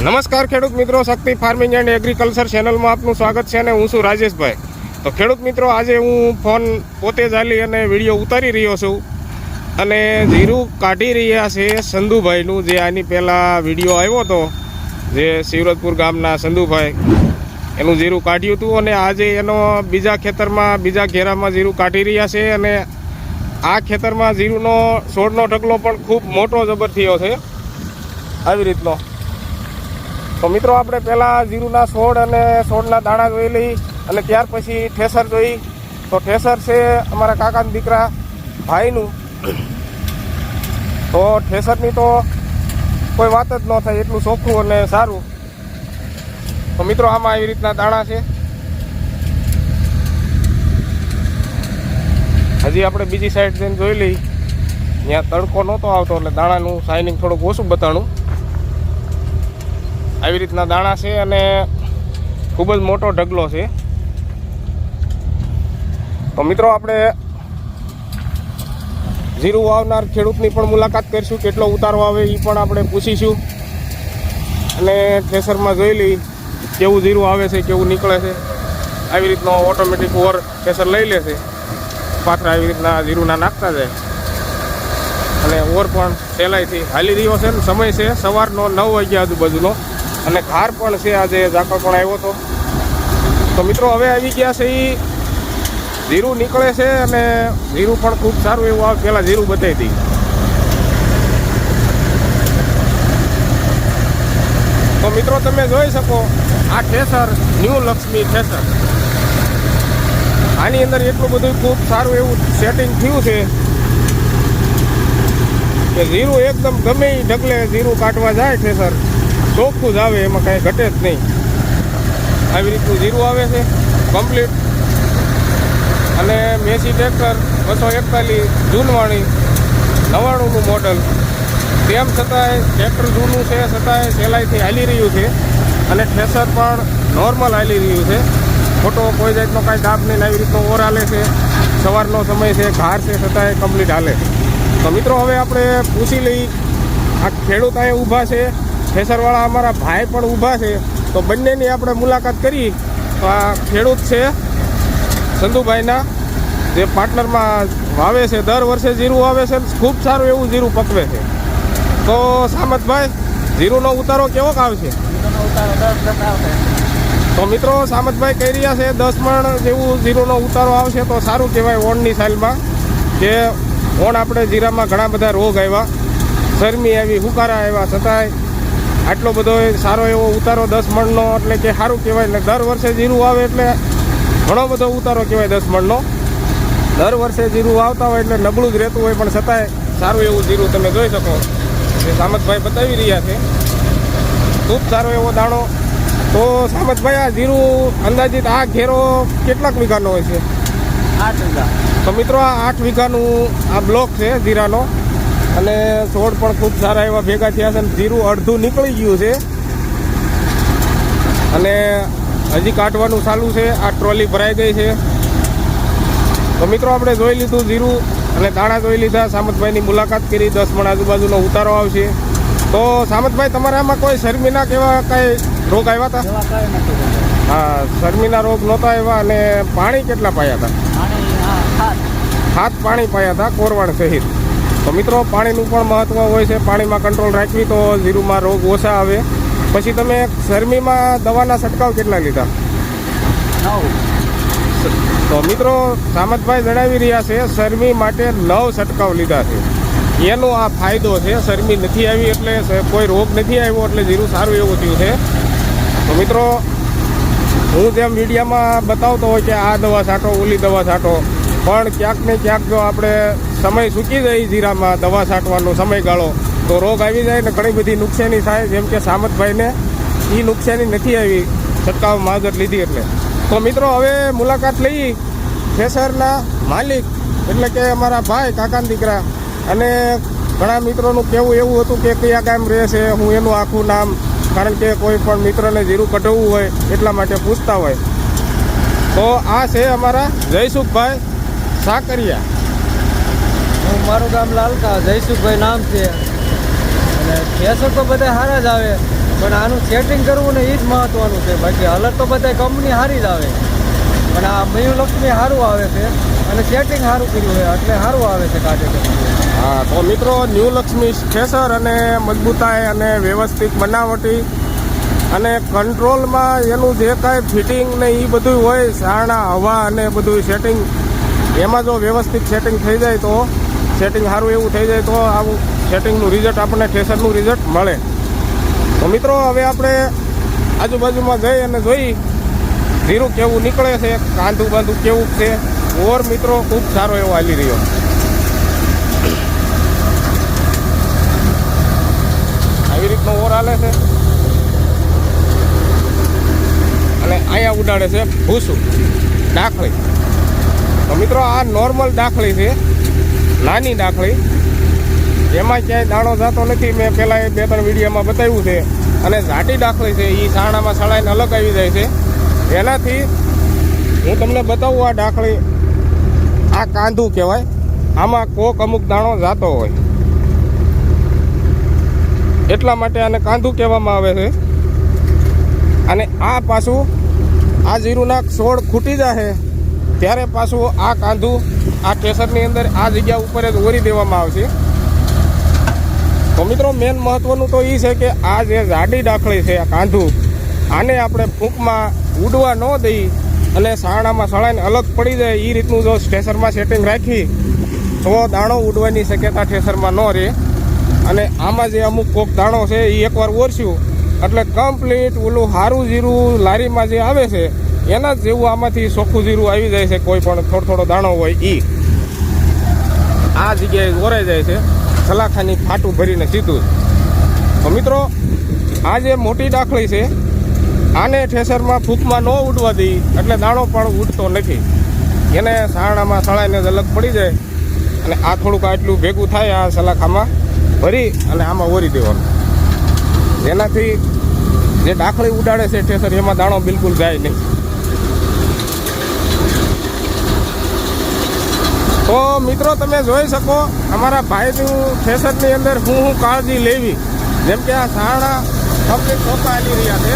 નમસ્કાર ખેડૂત મિત્રો, શક્તિ ફાર્મિંગ એન્ડ એગ્રીકલ્ચર ચેનલમાં આપનું સ્વાગત છે અને હું છું રાજેશભાઈ. તો ખેડૂત મિત્રો, આજે હું ફોન પોતે ચાલી અને વિડીયો ઉતારી રહ્યો છું અને જીરું કાઢી રહ્યા છે સંધુભાઈનું, જે આની પહેલાં વિડીયો આવ્યો હતો, જે શિવરતપુર ગામના સંધુભાઈ એનું જીરું કાઢ્યું હતું અને આજે એનો બીજા ખેતરમાં બીજા ઘેરામાં જીરું કાઢી રહ્યા છે અને આ ખેતરમાં જીરુંનો છોડનો ઢગલો પણ ખૂબ મોટો જબર થયો છે આવી રીતનો. તો મિત્રો, આપણે પહેલાં જીરુંના છોડ અને છોડના દાણા જોઈ લઈ અને ત્યાર પછી ઠેસર જોઈ. તો ઠેસર છે અમારા કાકાના દીકરા ભાઈનું. તો ઠેસરની તો કોઈ વાત જ ન થાય, એટલું ચોખ્ખું અને સારું. તો મિત્રો, આમાં આવી રીતના દાણા છે. હજી આપણે બીજી સાઈડ જઈને જોઈ લઈ, ત્યાં તડકો નહોતો આવતો એટલે દાણાનું શાઇનિંગ થોડુંક ઓછું બતાણું. આવી રીતના દાણા છે અને ખૂબ જ મોટો ઢગલો છે. તો મિત્રો, આપણે જીરું વાવનાર ખેડૂતની પણ મુલાકાત કરીશું, કેટલો ઉતારો આવે એ પણ આપણે પૂછીશું અને થ્રેસરમાં જોઈ લઈ કેવું જીરું આવે છે, કેવું નીકળે છે. આવી રીતનો ઓટોમેટિક ઓવર થ્રેસર લઈ લેશે, પાથરા આવી રીતના જીરુંના નાખતા જાય અને ઓવર પણ સહેલાઈથી હાલી રહ્યો છે. સમય છે સવારનો 9 વાગ્યા આજુબાજુનો અને ઘાર પણ છે, આજે ઝાકળ પણ આવ્યો હતો. તો મિત્રો, હવે આવી ગયા છે એ જીરું નીકળે છે અને જીરું પણ ખૂબ સારું એવું આવે. પહેલાં જીરું બતાવી હતી. તો મિત્રો, તમે જોઈ શકો આ ઠેસર ન્યૂ લક્ષ્મી ઠેસર, આની અંદર એટલું બધું ખૂબ સારું એવું સેટિંગ થયું છે કે જીરું એકદમ ગમે એ ઢગલે જીરું કાઢવા જાય ઠેસર ચોખ્ખું જ આવે, એમાં કાંઈ ઘટે જ નહીં. આવી રીતનું જીરું આવે છે કમ્પ્લીટ. અને મેસી ટ્રેક્ટર 241 જૂનવાણી 99નું મોડલ, તેમ છતાંય ટ્રેક્ટર જૂનું છે છતાંય સહેલાઈથી હાલી રહ્યું છે અને ઠેસર પણ નોર્મલ હાલી રહ્યું છે. ખોટો કોઈ જાતનો કાંઈ દાબ નહીં. આવી રીતનો ઓર હાલે છે. સવારનો સમય છે, ઘાર છે, છતાંય કમ્પ્લીટ હાલે. તો મિત્રો, હવે આપણે પૂછી લઈ, આ ખેડૂત અહીંયા ઊભા છે, ઠેસરવાળા અમારા ભાઈ પણ ઊભા છે. તો બંનેની આપણે મુલાકાત કરી. તો આ ખેડૂત છે સંધુભાઈના, જે પાર્ટનરમાં વાવે છે, દર વર્ષે જીરું વાવે છે, ખૂબ સારું એવું જીરું પકવે છે. તો સામતભાઈ, જીરુંનો ઉતારો કેવો આવશે? તો મિત્રો, સામતભાઈ કહી રહ્યા છે 10 મણ જેવું જીરુંનો ઉતારો આવશે. તો સારું કહેવાય ઓણની સાલમાં, કે ઓણ આપણે જીરામાં ઘણા બધા રોગ આવ્યા, શરમી આવી, હુકારા આવ્યા, છતાંય આટલો બધો સારો એવો ઉતારો 10 મણનો, એટલે કે સારું કહેવાય. એટલે દર વર્ષે જીરું આવે એટલે ઘણો બધો ઉતારો કહેવાય 10 મણનો. દર વર્ષે જીરું આવતા હોય એટલે નબળું જ રહેતું હોય, પણ છતાંય સારું એવું જીરું તમે જોઈ શકો જે સામતભાઈ બતાવી રહ્યા છે. ખૂબ સારો એવો દાણો. તો સામતભાઈ, આ જીરું અંદાજિત આ ઘેરો કેટલાક વીઘાનો હોય છે? 8 વીઘા. તો મિત્રો, આ 8 વીઘાનું આ બ્લોક છે જીરાનો અને છોડ પણ ખૂબ સારા એવા ભેગા થયા છે. જીરું અડધું નીકળી ગયું છે અને હજી કાઢવાનું ચાલુ છે. આ ટ્રોલી ભરાઈ ગઈ છે. તો મિત્રો, આપણે જોઈ લીધું જીરું અને દાણા જોઈ લીધા. સામતભાઈની મુલાકાત કરી. 10 મણ આજુબાજુનો ઉતારો આવશે. તો સામતભાઈ, તમારે આમાં કોઈ શરમીના કેવા કાંઈ રોગ આવ્યા હતા? હા, શરમીના રોગ નહોતા આવ્યા. અને પાણી કેટલા પાયા હતા? 7 પાણી પાયા હતા, કોરવાડ સહિત. તો મિત્રો, પાણીનું પણ મહત્વ હોય છે. પાણીમાં કંટ્રોલ રાખવી તો જીરુંમાં રોગ ઓછા આવે. પછી તમે શરમીમાં દવાના છંટકાવ કેટલા લીધા? 9. તો મિત્રો, સામતભાઈ જણાવી રહ્યા છે શરમી માટે 9 છંટકાવ લીધા છે. એનો આ ફાયદો છે. શરમી નથી આવી એટલે કોઈ રોગ નથી આવ્યો એટલે જીરું સારું એવું થયું છે. તો મિત્રો, હું જેમ વિડીયામાં બતાવતો હોય કે આ દવા છાંટો, ઓલી દવા છાંટો, પણ ક્યાંક ને ક્યાંક જો આપણે સમય ચૂકી જાય જીરામાં દવા છાંટવાનો સમયગાળો, તો રોગ આવી જાય ને ઘણી બધી નુકસાની થાય. જેમ કે સામતભાઈને એ નુકસાની નથી આવી છંટકાવ માવજત લીધી એટલે. તો મિત્રો, હવે મુલાકાત લઈ ઠેસરના માલિક, એટલે કે અમારા ભાઈ, કાકાના દીકરા. અને ઘણા મિત્રોનું કહેવું એવું હતું કે કયા ગામ રહે છે, હું એનું આખું નામ, કારણ કે કોઈ પણ મિત્રને જીરું કઢાવવું હોય એટલા માટે પૂછતા હોય. તો આ છે અમારા જયસુખભાઈ સાકરિયા. મારું ગામ લાલકા, જયસુખભાઈ નામ છે. અને ઠેસર તો બધા સારા જ આવે, પણ આનું સેટિંગ કરવું ને એ જ મહત્વનું છે. બાકી હાલત તો બધા કંપની સારી જ આવે, પણ આ મયુલક્ષ્મી સારું આવે છે અને સેટિંગ સારું કર્યું છે એટલે સારું આવે છે કાઢે. હા, તો મિત્રો ન્યૂ લક્ષ્મી થ્રેસર અને મજબૂતાઈ અને વ્યવસ્થિત બનાવટી અને કંટ્રોલમાં એનું જે કાંઈ ફિટિંગ ને એ બધું હોય, સારણા હવા અને બધું સેટિંગ, એમાં જો વ્યવસ્થિત સેટિંગ થઈ જાય તો સેટિંગ સારું એવું થઈ જાય તો આવું સેટિંગનું રિઝલ્ટ આપણને થ્રેસરનું રિઝલ્ટ મળે. તો મિત્રો હવે આપણે આજુબાજુમાં જઈ અને જોઈ જીરું કેવું નીકળે છે, કાંધું બાંધું કેવું છે. ઓર મિત્રો ખૂબ સારો એવો હાલી રહ્યો. આવી રીતનો ઓર હાલે છે અને અહીંયા ઉડાડે છે ભૂસું ડાખળી. તો મિત્રો આ નોર્મલ ડાખળી છે, નાની ડાખળી, એમાં ક્યાંય દાણો જતો નથી. મેં પહેલાં 2-3 વિડીયોમાં બતાવ્યું છે. અને ઝાટી ડાખળી છે, એ સાણામાં સળાઈને અલગ આવી જાય છે. એનાથી હું તમને બતાવું, આ ડાખળી આ કાંધું કહેવાય, આમાં કોક અમુક દાણો જાતો હોય એટલા માટે આને કાંધું કહેવામાં આવે છે. અને આ પાછું આ જીરુના છોડ ખૂટી જશે ત્યારે પાછું આ કાંધું આ થ્રેસરની અંદર આ જગ્યા ઉપર જ ઓરી દેવામાં આવશે. તો મિત્રો મેન મહત્વનું તો એ છે કે આ જે જાડી ડાખળી છે, આ કાંધું, આને આપણે ફૂંકમાં ઉડવા ન દઈ અને સાણામાં સળાઈને અલગ પડી જાય એ રીતનું જો થ્રેસરમાં સેટિંગ રાખી તો દાણો ઉડવાની શક્યતા થ્રેસરમાં ન રહે. અને આમાં જે અમુક કોક દાણો છે એ એકવાર ઓરસ્યું એટલે કમ્પ્લીટ ઓલું સારું જીરું લારીમાં જે આવે છે એના જ જેવું આમાંથી ચોખ્ખું જીરું આવી જાય છે. કોઈ પણ થોડો દાણો હોય એ આ જગ્યાએ ઓરાઈ જાય છે, સલાખાની ફાટું ભરીને સીધું. તો મિત્રો આ જે મોટી ડાખળી છે આને થ્રેસરમાં ફૂંકમાં ન ઉડવા દઈ એટલે દાણો પણ ઉડતો નથી. એને સારણામાં સળાઈને જ અલગ પડી જાય અને આ થોડુંક આટલું ભેગું થાય આ સલાખામાં ભરી અને આમાં ઓરી દેવાનું. જેનાથી જે ડાખળી ઉડાડે છે થ્રેસર એમાં દાણો બિલકુલ જાય નહીં. તો મિત્રો તમે જોઈ શકો અમારા ભાઈનું થ્રેસરની અંદર હું કાળજી લેવી. જેમ કે આ સારણા કમ્પ્લીટ ચોખ્ખા હાલી રહ્યા છે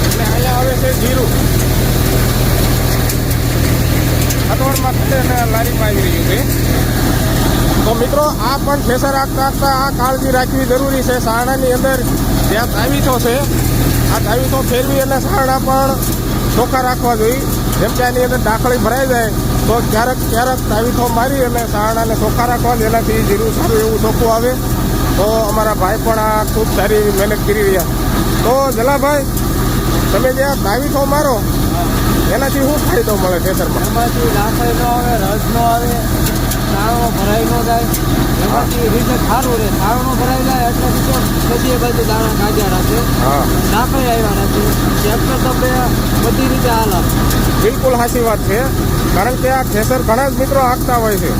અને અહીંયા આવે છે જીરું અટોળમાં અને લારીમાં આવી રહ્યું છે. તો મિત્રો આ પણ થ્રેસર આખતા આ કાળજી રાખવી જરૂરી છે. સારણાની અંદર જ્યાં તાવીથો છે આ તાવીથો ફેરવી અને સારણા પણ ચોખ્ખા રાખવા જોઈએ. જેમ કે આની અંદર ડાખળી ભરાઈ જાય તો ક્યારેક તાવીથો મારી અને સારણાને ચોખ્ખા રાખવા, જેનાથી જીરું સારું એવું ચોખ્ખું આવે. તો અમારા ભાઈ પણ આ ખૂબ સારી એવી મહેનત કરી રહ્યા. તો જલાભાઈ, તમે જે આ તાવીથો મારો એનાથી શું ફાયદો મળે થ્રેસરમાં? એમાંથી ડાખળી ન આવે, રસ ન આવે, સારણો ભરાઈ ન જાય, એમાંથી રિઝલ્ટ સારું રહે. સારણો ભરાઈ જાય એટલે બધી બાજુ દાણા કાઢ્યા રાખે, ડાખળી આવ્યા રાખે, ટ્રેક્ટર તમે બધી રીતે હાલ આપે. બિલકુલ સાચી વાત છે. કારણ કે આ થ્રેસર ઘણા જ મિત્રો હાંકતા હોય છે,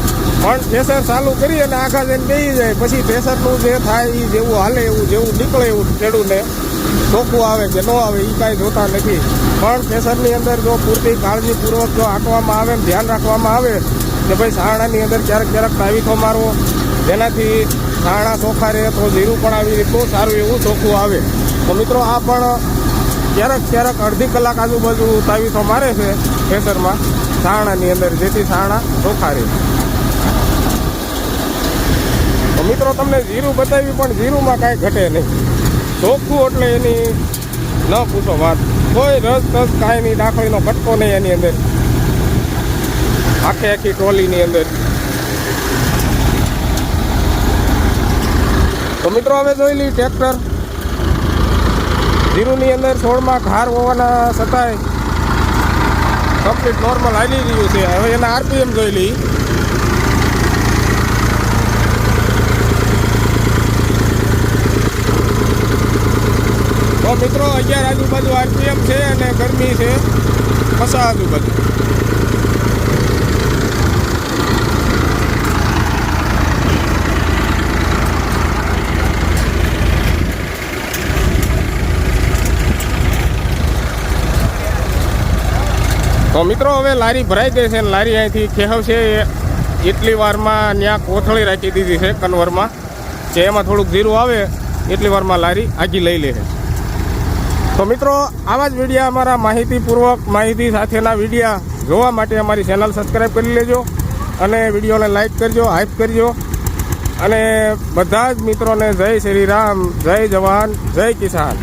પણ થ્રેસર ચાલુ કરી અને આખા જઈને બેસી જાય પછી થ્રેસરનું જે થાય એ જેવું હાલે એવું જેવું નીકળે એવું ખેડૂતને ચોખ્ખું આવે કે ન આવે એ કાંઈ જોતા નથી. પણ થ્રેસરની અંદર જો પૂરતી કાળજીપૂર્વક જો હાંકવામાં આવે, ધ્યાન રાખવામાં આવે કે ભાઈ સારણાની અંદર ક્યારેક તાવીથો મારવો, જેનાથી સારણા ચોખ્ખા રહે તો જીરું પણ આવી રીતનું સારું એવું ચોખ્ખું આવે. તો મિત્રો આ પણ ક્યારેક અડધી કલાક આજુબાજુ તાવીથો મારે છે થ્રેસરમાં સારણાની અંદર, જેથી સારણા ચોખ્ખા રહે. તો મિત્રો તમને જીરું બતાવી પણ જીરુંમાં કાંઈ ઘટે નહીં, ચોખ્ખું એટલે એની ન પૂછો વાત. કોઈ રસ કાંઈ નહીં, ડાખળીનો કટકો નહીં એની અંદર, આખી ટ્રોલીની અંદર. તો મિત્રો હવે જોઈ લઈ ટ્રેક્ટર જીરુની અંદર છોડમાં ઘાર હોવાના છતાંય કમ્પ્લીટ નોર્મલ હાલી રહ્યું છે. હવે એના આરપીએમ જોઈ લઈ. તો મિત્રો 11 આજુબાજુ આરપીએમ છે અને ગરમી છે 50 આજુબાજુ. તો મિત્રો હવે લારી ભરાઈ ગઈ છે અને લારી અહીંથી ખેહવશે એટલી વારમાં ત્યાં કોથળી રાખી દીધી છે કન્વરમાં, કે એમાં થોડુંક જીરું આવે એટલી વારમાં લારી આગી લઈ લે છે. તો મિત્રો, આવા જ વિડીયા અમારા માહિતી સાથેના વિડીયા જોવા માટે અમારી ચેનલ સબસ્ક્રાઈબ કરી લેજો અને વિડીયોને લાઈક કરજો, હાઈપ કરજો. અને બધા જ મિત્રોને જય શ્રી રામ, જય જવાન, જય કિસાન.